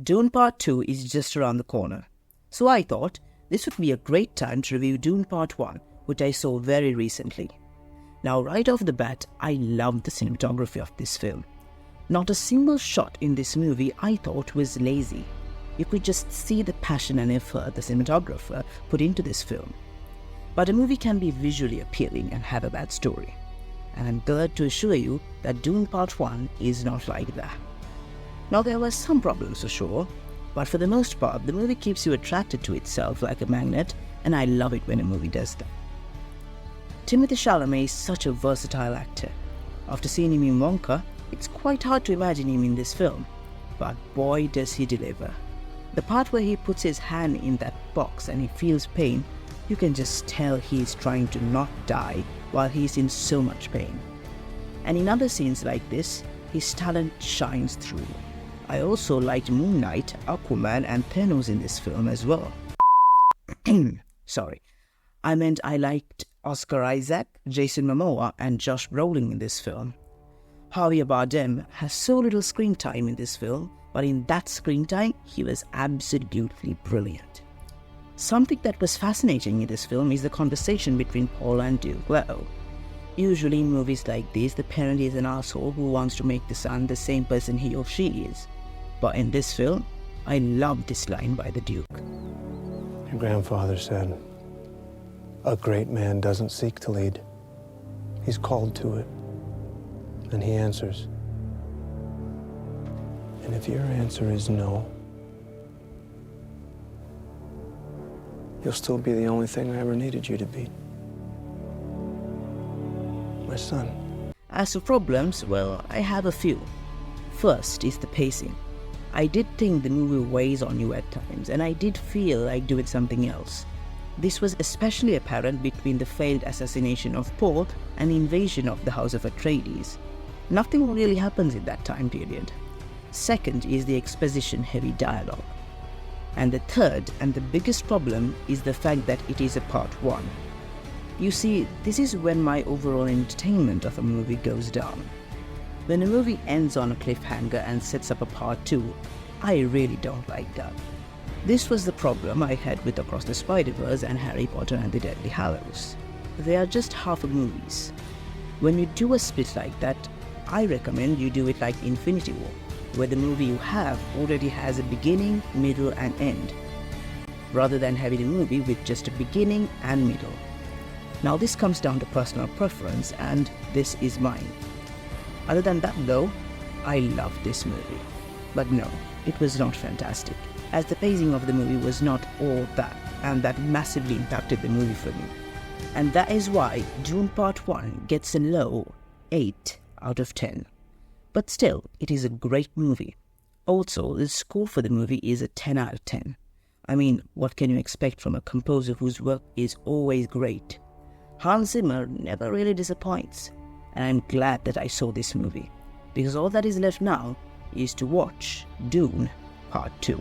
Dune Part 2 is just around the corner. So I thought this would be a great time to review Dune Part 1, which I saw very recently. Now right off the bat, I loved the cinematography of this film. Not a single shot in this movie I thought was lazy. You could just see the passion and effort the cinematographer put into this film. But a movie can be visually appealing and have a bad story. And I'm glad to assure you that Dune Part 1 is not like that. Now there were some problems for sure, but for the most part the movie keeps you attracted to itself like a magnet, and I love it when a movie does that. Timothée Chalamet is such a versatile actor. After seeing him in Wonka, it's quite hard to imagine him in this film, but boy does he deliver. The part where he puts his hand in that box and he feels pain, you can just tell he's trying to not die while he's in so much pain. And in other scenes like this, his talent shines through. I also liked Moon Knight, Aquaman and Thanos in this film as well. Sorry. I meant I liked Oscar Isaac, Jason Momoa and Josh Brolin in this film. Javier Bardem has so little screen time in this film, but in that screen time, he was absolutely brilliant. Something that was fascinating in this film is the conversation between Paul and Duke Leto. Usually in movies like this, the parent is an asshole who wants to make the son the same person he or she is. But in this film, I love this line by the Duke. Your grandfather said, "A great man doesn't seek to lead. He's called to it." And he answers. And if your answer is no, you'll still be the only thing I ever needed you to be. My son. As for problems, well, I have a few. First is the pacing. I did think the movie weighs on you at times, and I did feel like doing something else. This was especially apparent between the failed assassination of Paul and the invasion of the House of Atreides. Nothing really happens in that time period. Second is the exposition-heavy dialogue. And the third and the biggest problem is the fact that it is a part 1. You see, this is when my overall entertainment of a movie goes down. When a movie ends on a cliffhanger and sets up a part 2, I really don't like that. This was the problem I had with Across the Spider-Verse and Harry Potter and the Deathly Hallows. They are just half of movies. When you do a split like that, I recommend you do it like Infinity War, where the movie you have already has a beginning, middle and end, rather than having a movie with just a beginning and middle. Now this comes down to personal preference, and this is mine. Other than that though, I loved this movie. But no, it was not fantastic, as the pacing of the movie was not all that, and that massively impacted the movie for me. And that is why Dune Part 1 gets a low 8 out of 10. But still, it is a great movie. Also, the score for the movie is a 10 out of 10. I mean, what can you expect from a composer whose work is always great? Hans Zimmer never really disappoints. And I'm glad that I saw this movie, because all that is left now is to watch Dune Part 2.